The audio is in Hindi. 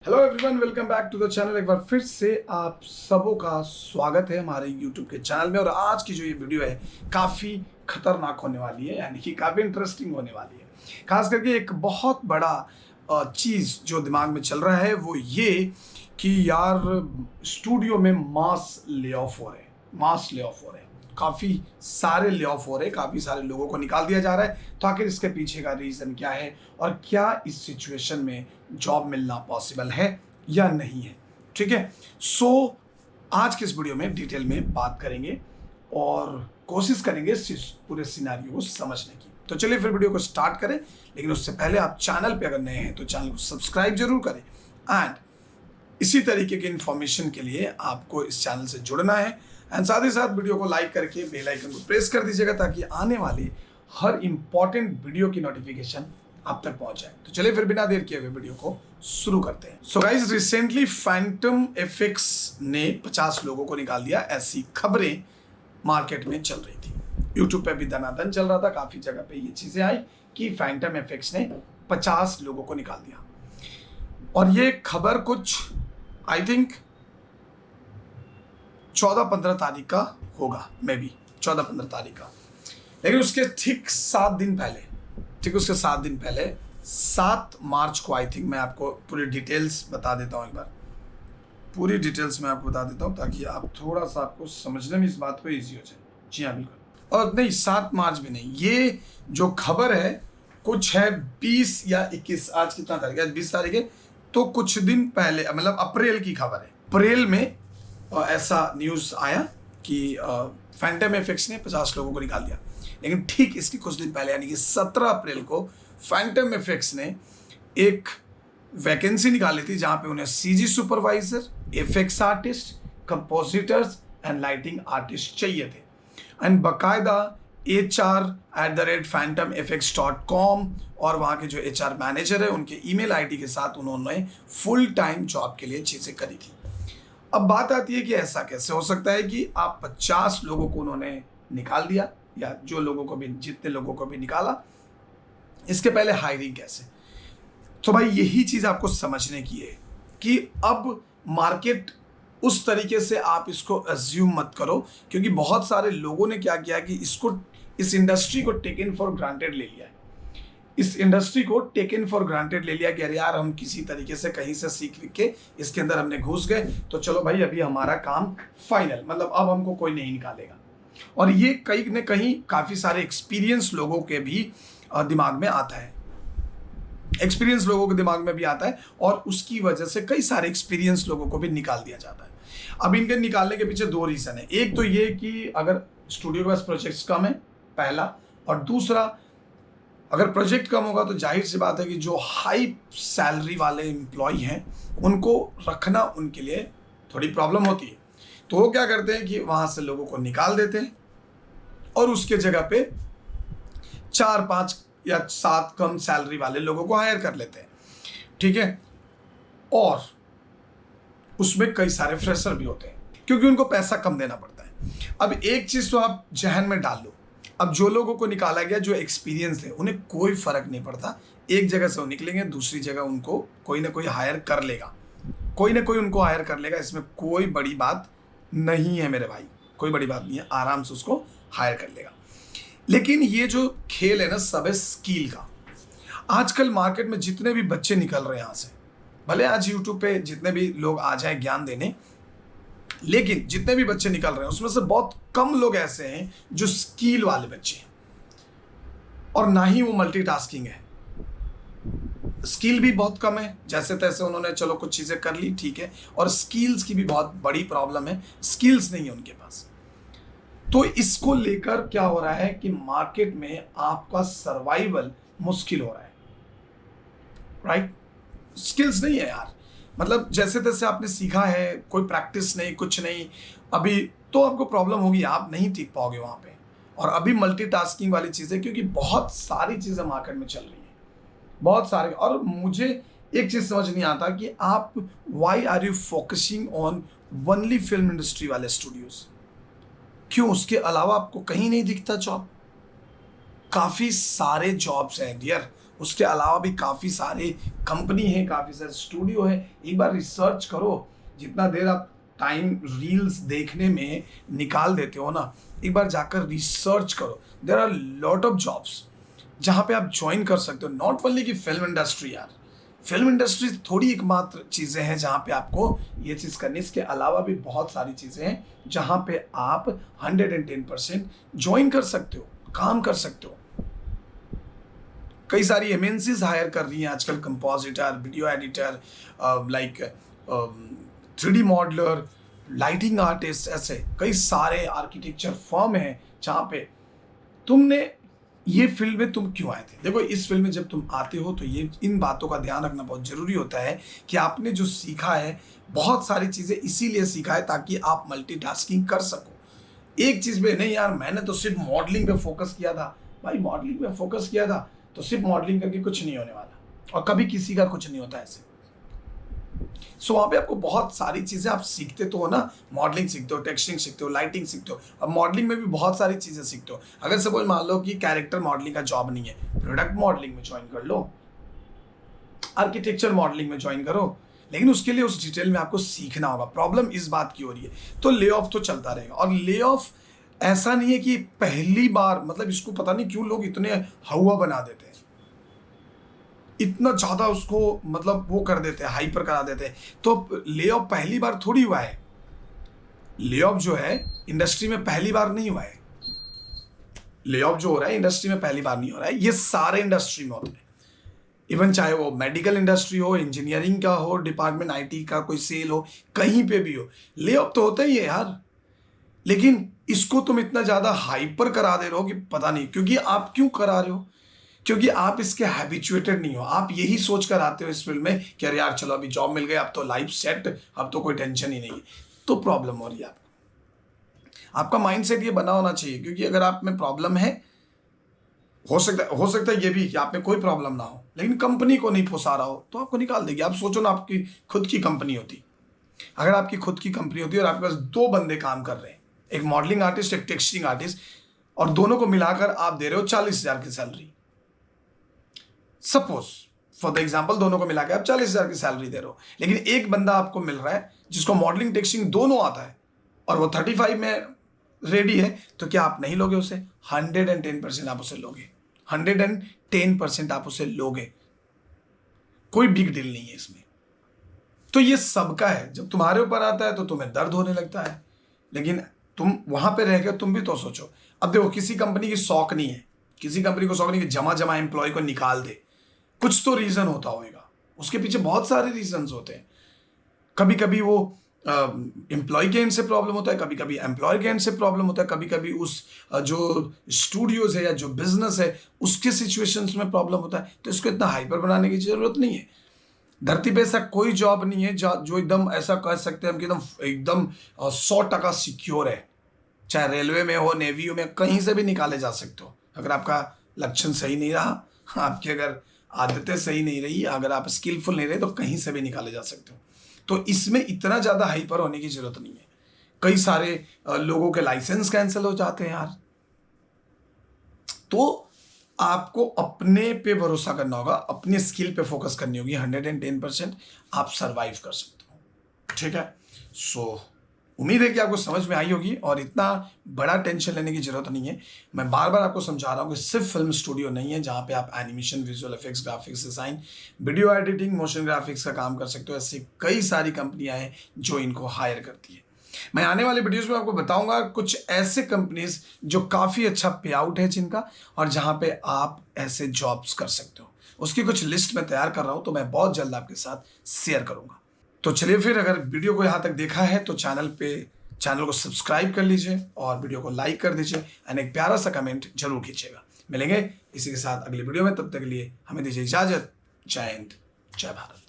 Hello everyone, welcome back to the channel. एक बार फिर से आप सबों का स्वागत है हमारे यूट्यूब के चैनल में। और आज की जो ये वीडियो है काफ़ी खतरनाक होने वाली है, यानी कि काफ़ी इंटरेस्टिंग होने वाली है। खास करके एक बहुत बड़ा चीज़ जो दिमाग में चल रहा है वो ये कि यार स्टूडियो में मास ले ऑफ हो रहे हैं, मास ले ऑफ हो रहे हैं, काफ़ी सारे ले ऑफ हो रहे हैं, काफ़ी सारे लोगों को निकाल दिया जा रहा है। तो आखिर इसके पीछे का रीज़न क्या है और क्या इस सिचुएशन में जॉब मिलना पॉसिबल है या नहीं है, ठीक है। सो आज के इस वीडियो में डिटेल में बात करेंगे और कोशिश करेंगे इस पूरे सिनेरियो को समझने की। तो चलिए फिर वीडियो को स्टार्ट करें, लेकिन उससे पहले आप चैनल पे अगर नए हैं तो चैनल को सब्सक्राइब जरूर करें। एंड इसी तरीके की इन्फॉर्मेशन के लिए आपको इस चैनल से जुड़ना है एंड साथ ही साथ वीडियो को लाइक करके बेल आइकन को प्रेस कर दीजिएगा ताकि आने वाले हर इंपॉर्टेंट वीडियो की नोटिफिकेशन आप तक पहुंच जाए। तो चलिए फिर बिना देर किए हुए वीडियो को शुरू करते हैं। So guys, recently Phantom FX ने 50 लोगों को निकाल दिया, ऐसी खबरें मार्केट में चल रही थी। यूट्यूब पे भी दनादन चल रहा था, काफी जगह पे ये चीजें आई कि फैंटम एफएक्स ने 50 लोगों को निकाल दिया। और ये खबर कुछ आई थिंक 14-15 तारीख का होगा, मे बी 14-15 तारीख का। लेकिन उसके ठीक 7 दिन पहले, उसके 7 दिन पहले 7 मार्च को आई थिंक, मैं आपको पूरी डिटेल्स बता देता हूँ। एक बार पूरी डिटेल्स मैं आपको बता देता हूँ ताकि आप थोड़ा सा आपको समझने में इस बात को ईजी हो जाए। जी हाँ, बिल्कुल। और नहीं, 7 मार्च भी नहीं, ये जो खबर है कुछ है 20 या 21, आज कितना तारीख है, 20 तारीख है, तो कुछ दिन पहले, मतलब अप्रैल की खबर है। अप्रैल में ऐसा न्यूज़ आया कि फैंटम एफएक्स ने 50 लोगों को निकाल दिया। लेकिन ठीक इसके कुछ दिन पहले, यानी कि 17 अप्रैल को फैंटम एफएक्स ने एक वैकेंसी निकाली थी जहां पे उन्हें CG supervisor, FX artist, compositors and lighting artist चाहिए थे। एंड बाकायदा HR@phantomfx.com और वहाँ के जो HR मैनेजर है उनके ईमेल आईडी के साथ उन्होंने फुल टाइम जॉब के लिए चीज़ें करी थी। अब बात आती है कि ऐसा कैसे हो सकता है कि आप 50 लोगों को उन्होंने निकाल दिया, या जो लोगों को भी, जितने लोगों को भी निकाला, इसके पहले हायरिंग कैसे। तो भाई यही चीज़ आपको समझने की है कि अब मार्केट उस तरीके से आप इसको अज्यूम मत करो, क्योंकि बहुत सारे लोगों ने क्या किया कि इस इंडस्ट्री को टेकन फॉर ग्रांटेड ले लिया है। इस इंडस्ट्री को टेकन फॉर ग्रांटेड ले लिया कि अरे यार, हम किसी तरीके से कहीं से सीख के इसके अंदर हमने घुस गए, तो चलो भाई अभी हमारा काम फाइनल, मतलब अब हमको कोई नहीं निकालेगा। और ये कहीं न कहीं काफ़ी सारे एक्सपीरियंस लोगों के भी दिमाग में आता है, और उसकी वजह से कई सारे एक्सपीरियंस लोगों को भी निकाल दिया जाता है। अब इनके निकालने के पीछे 2 रीज़न है। एक तो ये कि अगर स्टूडियो के पास प्रोजेक्ट्स कम है, पहला, और दूसरा अगर प्रोजेक्ट कम होगा तो जाहिर सी बात है कि जो हाई सैलरी वाले एम्प्लॉय हैं उनको रखना उनके लिए थोड़ी प्रॉब्लम होती है। तो वो क्या करते हैं कि वहाँ से लोगों को निकाल देते हैं और उसके जगह पे 4, 5 या 7 कम सैलरी वाले लोगों को हायर कर लेते हैं, ठीक है। और उसमें कई सारे फ्रेशर भी होते हैं क्योंकि उनको पैसा कम देना पड़ता है। अब एक चीज़ तो आप जहन में डाल लो, अब जो लोगों को निकाला गया, जो एक्सपीरियंस है, उन्हें कोई फर्क नहीं पड़ता। एक जगह से वो निकलेंगे, दूसरी जगह उनको कोई ना कोई हायर कर लेगा, उनको हायर कर लेगा। इसमें कोई बड़ी बात नहीं है मेरे भाई, कोई बड़ी बात नहीं है, आराम से उसको हायर कर लेगा। लेकिन ये जो खेल है ना, सब है स्किल का। आजकल मार्केट में जितने भी बच्चे निकल रहे हैं यहाँ से, भले आज यूट्यूब पे जितने भी लोग आ जाए ज्ञान देने, लेकिन जितने भी बच्चे निकल रहे हैं उसमें से बहुत कम लोग ऐसे हैं जो स्किल वाले बच्चे हैं, और ना ही वो मल्टीटास्किंग है। स्किल भी बहुत कम है, जैसे तैसे उन्होंने चलो कुछ चीज़ें कर ली, ठीक है, और स्किल्स की भी बहुत बड़ी प्रॉब्लम है, स्किल्स नहीं है उनके पास। तो इसको लेकर क्या हो रहा है कि मार्केट में आपका सर्वाइवल मुश्किल हो रहा है, राइट। स्किल्स नहीं है यार, मतलब जैसे तैसे आपने सीखा है, कोई प्रैक्टिस नहीं, कुछ नहीं, अभी तो आपको प्रॉब्लम होगी, आप नहीं टीक पाओगे वहाँ पे। और अभी मल्टीटास्किंग वाली चीज़ें, क्योंकि बहुत सारी चीज़ें मार्केट में चल रही हैं, बहुत सारे। और मुझे एक चीज़ समझ नहीं आता कि आप why are you focusing on only film industry वाले स्टूडियोज, क्यों? उसके अलावा आपको कहीं नहीं दिखता जॉब? काफ़ी सारे जॉब्स हैं डियर, उसके अलावा भी काफ़ी सारे कंपनी है, काफ़ी सारे स्टूडियो है। एक बार रिसर्च करो, जितना देर आप टाइम रील्स देखने में निकाल देते हो ना, एक बार जाकर रिसर्च करो। There are lot of jobs जहाँ पे आप ज्वाइन कर सकते हो। नॉट ओनली कि फिल्म इंडस्ट्री यार, फिल्म इंडस्ट्री थोड़ी एकमात्र चीज़ें हैं जहाँ पे आपको ये चीज़ करनी है। इसके अलावा भी बहुत सारी चीज़ें हैं जहाँ पे आप 110% ज्वाइन कर सकते हो, काम कर सकते हो। कई सारी एमएनसीज हायर कर रही हैं आजकल, compositor, video editor, like 3D modeller, lighting artist, ऐसे कई सारे आर्किटेक्चर फर्म हैं जहाँ पे तुमने ये फील्ड में तुम क्यों आए थे। देखो, इस फील्ड में जब तुम आते हो तो ये इन बातों का ध्यान रखना बहुत ज़रूरी होता है कि आपने जो सीखा है, बहुत सारी चीज़ें इसीलिए सीखा है ताकि आप मल्टीटास्किंग कर सको। एक चीज़ पे नहीं यार, मैंने तो सिर्फ मॉडलिंग पे फोकस किया था। भाई मॉडलिंग पे फोकस किया था तो सिर्फ मॉडलिंग करके कुछ नहीं होने वाला, और कभी किसी का कुछ नहीं होता ऐसे। सो वहाँ पे आपको बहुत सारी चीज़ें आप सीखते तो हो ना, मॉडलिंग सीखते हो, टेक्सटिंग सीखते हो, लाइटिंग सीखते हो। अब मॉडलिंग में भी बहुत सारी चीज़ें सीखते हो। अगर सपोज मान लो कि कैरेक्टर मॉडलिंग का जॉब नहीं है, प्रोडक्ट मॉडलिंग में ज्वाइन कर लो, आर्किटेक्चर मॉडलिंग में ज्वाइन करो, लेकिन उसके लिए उस डिटेल में आपको सीखना होगा। प्रॉब्लम इस बात की हो रही है, तो ले ऑफ तो चलता रहेगा। और ले ऑफ ऐसा नहीं है कि पहली बार, मतलब इसको पता नहीं क्यों लोग इतने हवा बना देते हैं, इतना ज़्यादा उसको मतलब वो कर देते हैं, हाइपर करा देते हैं। तो ले ऑफ पहली बार थोड़ी हुआ है। ले ऑफ जो है इंडस्ट्री में पहली बार नहीं हुआ है। ले ऑफ जो हो रहा है इंडस्ट्री में पहली बार नहीं हो रहा है, ये सारे इंडस्ट्री में होता है। इवन चाहे वो मेडिकल इंडस्ट्री हो, इंजीनियरिंग का हो डिपार्टमेंट, आईटी का कोई सेल हो, कहीं पे भी हो, ले ऑफ तो होता ही है यार। लेकिन इसको तुम इतना ज़्यादा हाइपर करा दे रहे हो कि पता नहीं, क्योंकि आप क्यों करा रहे हो, क्योंकि आप इसके हैबिचुएटेड नहीं हो। आप यही सोच कर आते हो इस फील्ड में कि अरे यार चलो अभी जॉब मिल गई, अब तो लाइफ सेट, अब तो कोई टेंशन ही नहीं है। तो प्रॉब्लम हो रही है आपको। आपका माइंडसेट ये बना होना चाहिए, क्योंकि अगर आप में प्रॉब्लम है, हो सकता है ये भी कि आप में कोई प्रॉब्लम ना हो, लेकिन कंपनी को नहीं पोसा रहा हो तो आपको निकाल देगी। आप सोचो ना, आपकी खुद की कंपनी होती, अगर आपकी खुद की कंपनी होती और आपके पास 2 बंदे काम कर रहे हैं, एक मॉडलिंग आर्टिस्ट, एक टेक्सटिंग आर्टिस्ट, और दोनों को मिलाकर आप दे रहे हो 40,000 की salary. Suppose for the example दोनों को मिला के आप 40,000 की सैलरी दे रहे हो, लेकिन एक बंदा आपको मिल रहा है जिसको मॉडलिंग टेक्सटिंग दोनों आता है और वो 35 में रेडी है, तो क्या आप नहीं लोगे उसे? 110% आप उसे लोगे, 110% आप उसे लोगे। कोई बिग डील नहीं है इसमें। तो ये सबका है। जब तुम्हारे ऊपर आता है तो तुम्हें दर्द होने लगता है, लेकिन तुम वहां पे रह के तुम भी तो सोचो। अब देखो, किसी कंपनी की शौक नहीं है, किसी कंपनी को शौक नहीं कि जमा एम्प्लॉय को निकाल दे। कुछ तो रीजन होता होगा, उसके पीछे बहुत सारे रीजंस होते हैं। कभी कभी वो एम्प्लॉय के एंड से प्रॉब्लम होता है, कभी कभी एम्प्लॉयर के एंड से प्रॉब्लम होता है, कभी कभी उस जो स्टूडियोज है या जो बिजनेस है उसके सिचुएशंस में प्रॉब्लम होता है। तो इसको इतना हाइपर बनाने की जरूरत नहीं है। धरती पे ऐसा कोई जॉब नहीं है जो एकदम ऐसा कह सकते हैं हम कि एकदम 100% सिक्योर है। चाहे रेलवे में हो, नेवी में, कहीं से भी निकाले जा सकते हो। अगर आपका लक्षण सही नहीं रहा, आपकी अगर आदतें सही नहीं रही, अगर आप स्किलफुल नहीं रहे, तो कहीं से भी निकाले जा सकते हो। तो इसमें इतना ज़्यादा हाइपर होने की जरूरत नहीं है। कई सारे लोगों के लाइसेंस कैंसिल हो जाते हैं यार। तो आपको अपने पे भरोसा करना होगा, अपने स्किल पे फोकस करनी होगी। 110% आप सरवाइव कर सकते हो। ठीक है, सो उम्मीद है कि आपको समझ में आई होगी और इतना बड़ा टेंशन लेने की जरूरत नहीं है। मैं बार बार आपको समझा रहा हूँ कि सिर्फ फिल्म स्टूडियो नहीं है जहाँ पे आप animation, visual effects, graphics design, video editing, motion graphics का काम कर सकते हो। ऐसी कई सारी कंपनियां हैं जो इनको हायर करती है। मैं आने वाले वीडियोस में आपको बताऊंगा कुछ ऐसे कंपनीज जो काफ़ी अच्छा पे आउट है जिनका, और जहाँ पे आप ऐसे जॉब्स कर सकते हो। उसकी कुछ लिस्ट में तैयार कर रहा हूँ, तो मैं बहुत जल्द आपके साथ शेयर करूँगा। तो चलिए फिर, अगर वीडियो को यहाँ तक देखा है तो चैनल को सब्सक्राइब कर लीजिए और वीडियो को लाइक कर दीजिए एंड एक प्यारा सा कमेंट जरूर कीजिएगा। मिलेंगे इसी के साथ अगली वीडियो में, तब तक के लिए हमें दीजिए इजाजत। जय हिंद, जय भारत।